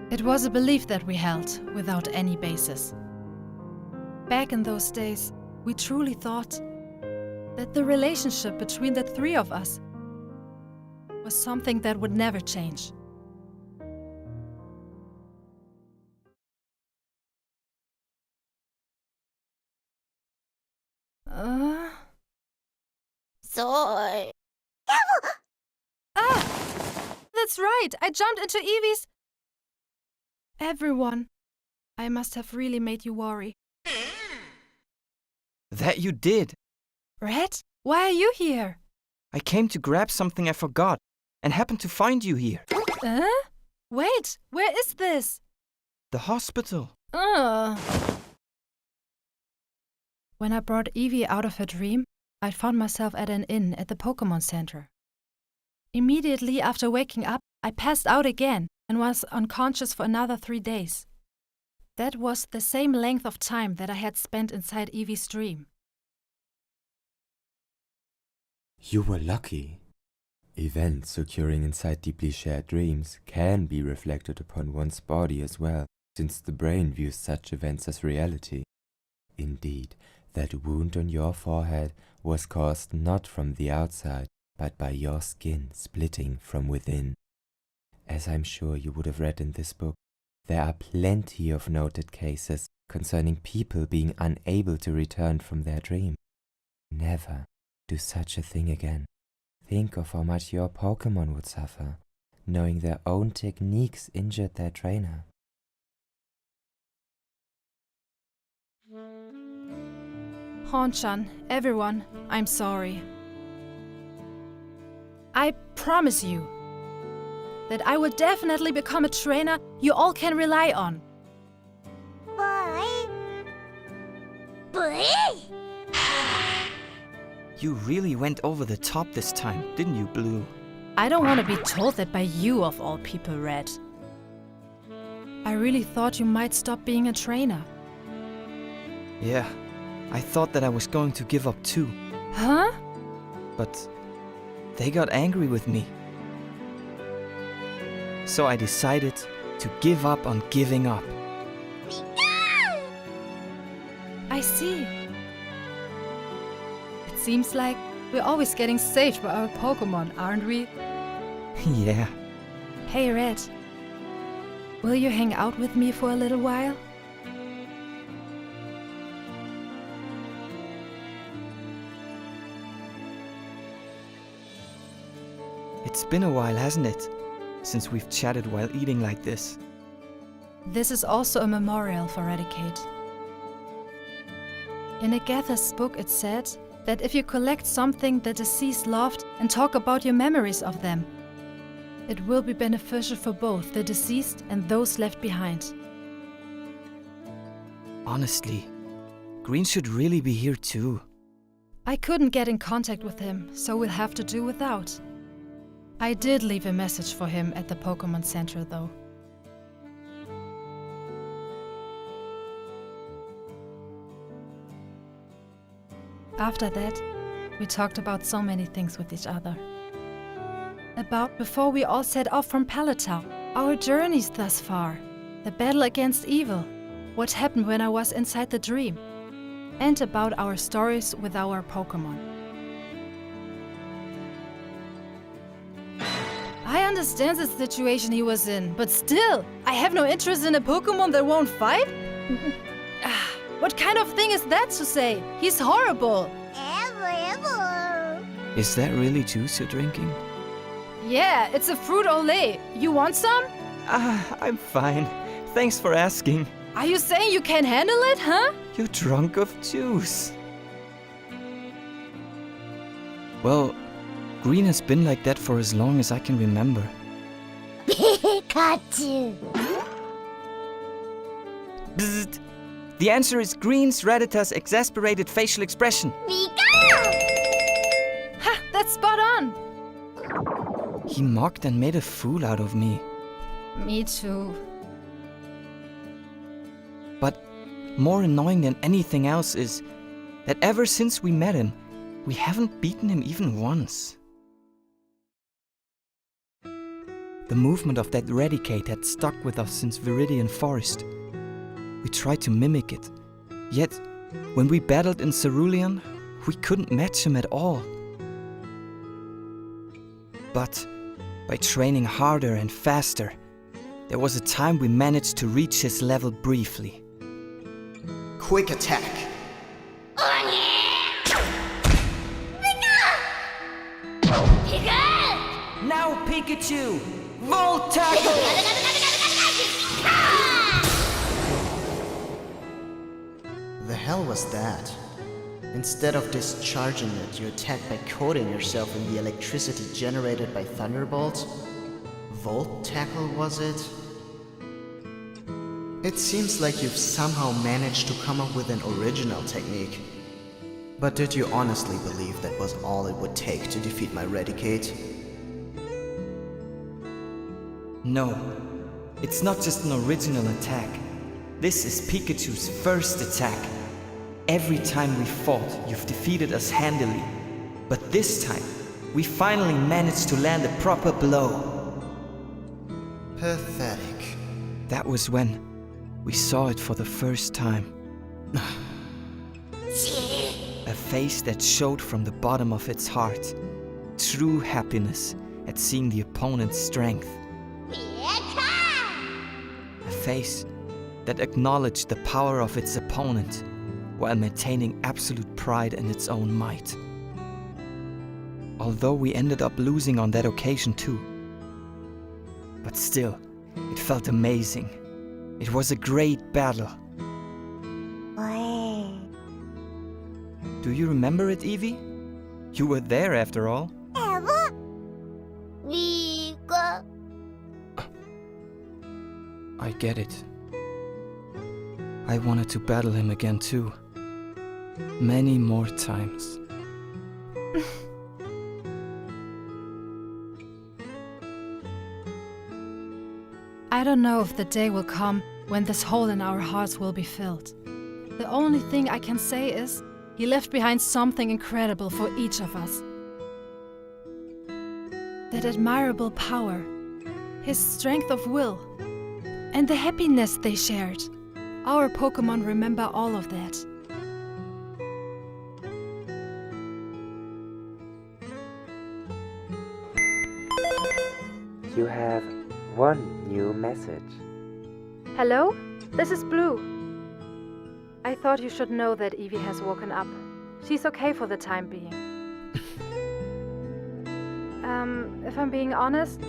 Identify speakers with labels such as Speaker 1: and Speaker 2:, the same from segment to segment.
Speaker 1: It was a belief that we held, without any basis. Back in those days, we truly thought that the relationship between the three of us was something that would never change.
Speaker 2: Soy.
Speaker 1: That's right! I jumped into Eevee's... Everyone, I must have really made you worry.
Speaker 3: That you did.
Speaker 1: Red, why are you here?
Speaker 3: I came to grab something I forgot and happened to find you here.
Speaker 1: Wait, where is this?
Speaker 3: The hospital.
Speaker 1: When I brought Eevee out of her dream, I found myself at an inn at the Pokémon Center. Immediately after waking up, I passed out again and was unconscious for another 3 days. That was the same length of time that I had spent inside Eevee's dream.
Speaker 4: You were lucky. Events occurring inside deeply shared dreams can be reflected upon one's body as well, since the brain views such events as reality. Indeed, that wound on your forehead was caused not from the outside, but by your skin splitting from within. As I'm sure you would have read in this book, there are plenty of noted cases concerning people being unable to return from their dream. Never do such a thing again. Think of how much your Pokémon would suffer, knowing their own techniques injured their trainer.
Speaker 1: Hon-chan, everyone, I'm sorry. I promise you that I will definitely become a trainer you all can rely on.
Speaker 3: You really went over the top this time, didn't you, Blue?
Speaker 1: I don't want to be told that by you of all people, Red. I really thought you might stop being a trainer.
Speaker 3: Yeah, I thought that I was going to give up too.
Speaker 1: Huh?
Speaker 3: But they got angry with me. So I decided to give up on giving up.
Speaker 1: I see. It seems like we're always getting saved by our Pokémon, aren't we?
Speaker 3: Yeah.
Speaker 1: Hey, Red. Will you hang out with me for a little while?
Speaker 3: It's been a while, hasn't it? Since we've chatted while eating like this.
Speaker 1: This is also a memorial for Eradicate. In Agatha's book it said that if you collect something the deceased loved and talk about your memories of them, it will be beneficial for both the deceased and those left behind.
Speaker 3: Honestly, Green should really be here too.
Speaker 1: I couldn't get in contact with him, so we'll have to do without. I did leave a message for him at the Pokémon Center, though. After that, we talked about so many things with each other. About before we all set off from Palatine, our journeys thus far, the battle against evil, what happened when I was inside the dream, and about our stories with our Pokémon. I understand the situation he was in, but still, I have no interest in a Pokémon that won't fight? What kind of thing is that to say? He's horrible!
Speaker 3: Is that really juice you're drinking?
Speaker 1: Yeah, it's a fruit olé. You want some?
Speaker 3: I'm fine. Thanks for asking.
Speaker 1: Are you saying you can handle it, huh?
Speaker 3: You're drunk of juice. Well, Green has been like that for as long as I can remember.
Speaker 2: Pikachu.
Speaker 3: Bzzzt. The answer is Green's Rattata's exasperated facial expression.
Speaker 1: Ha! That's spot on!
Speaker 3: He mocked and made a fool out of me.
Speaker 1: Me too.
Speaker 3: But more annoying than anything else is that ever since we met him, we haven't beaten him even once. The movement of that Raticate had stuck with us since Viridian Forest. We tried to mimic it, yet when we battled in Cerulean, we couldn't match him at all. But by training harder and faster, there was a time we managed to reach his level briefly.
Speaker 2: Quick attack!
Speaker 3: Now Pikachu! Volt Tackle!
Speaker 2: The hell was that? Instead of discharging it, you attacked by coating yourself in the electricity generated by thunderbolts? Volt Tackle, was it? It seems like you've somehow managed to come up with an original technique. But did you honestly believe that was all it would take to defeat my Raticate?
Speaker 3: No, it's not just an original attack. This is Pikachu's first attack. Every time we fought, you've defeated us handily. But this time, we finally managed to land a proper blow.
Speaker 2: Pathetic.
Speaker 3: That was when we saw it for the first time. A face that showed from the bottom of its heart. True happiness at seeing the opponent's strength. A face that acknowledged the power of its opponent while maintaining absolute pride in its own might. Although we ended up losing on that occasion too. But still, it felt amazing. It was a great battle. Do you remember it, Eevee? You were there after all. I get it. I wanted to battle him again too. Many more times.
Speaker 1: I don't know if the day will come when this hole in our hearts will be filled. The only thing I can say is, he left behind something incredible for each of us. That admirable power, his strength of will, and the happiness they shared. Our Pokémon remember all of that.
Speaker 5: You have one new message.
Speaker 1: Hello? This is Blue. I thought you should know that Eevee has woken up. She's okay for the time being. If I'm being honest,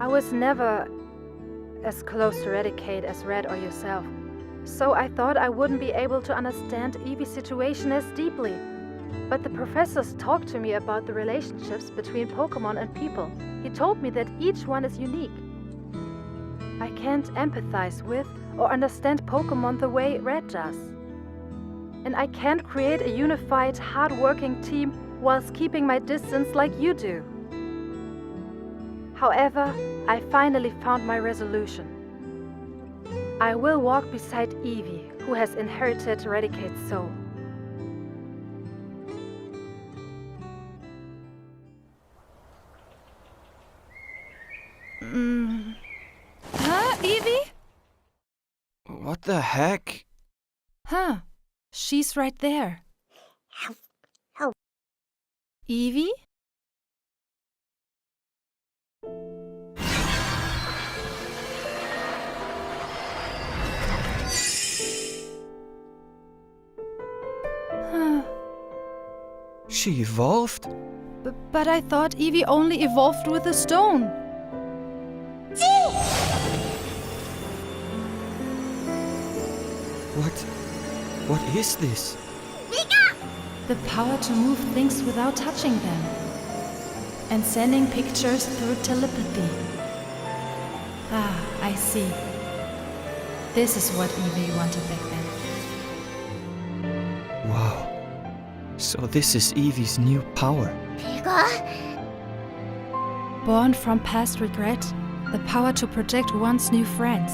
Speaker 1: I was never as close to Raticate as Red or yourself. So I thought I wouldn't be able to understand Eevee's situation as deeply. But the professors talked to me about the relationships between Pokémon and people. He told me that each one is unique. I can't empathize with or understand Pokémon the way Red does. And I can't create a unified, hard-working team whilst keeping my distance like you do. However, I finally found my resolution. I will walk beside Eevee, who has inherited Raticate's soul. Huh, Eevee?
Speaker 3: What the heck?
Speaker 1: Huh, she's right there. Eevee?
Speaker 3: She evolved?
Speaker 1: But I thought Eevee only evolved with a stone.
Speaker 3: What is this?
Speaker 1: The power to move things without touching them. And sending pictures through telepathy. Ah, I see. This is what Eevee wanted back then.
Speaker 3: Wow. So this is Eevee's new power.
Speaker 1: Born from past regret, the power to protect one's new friends.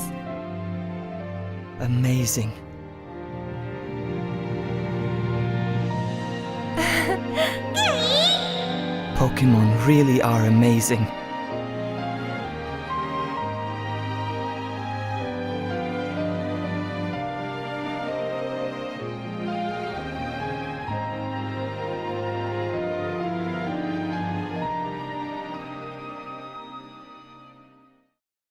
Speaker 3: Amazing. Pokémon really are amazing.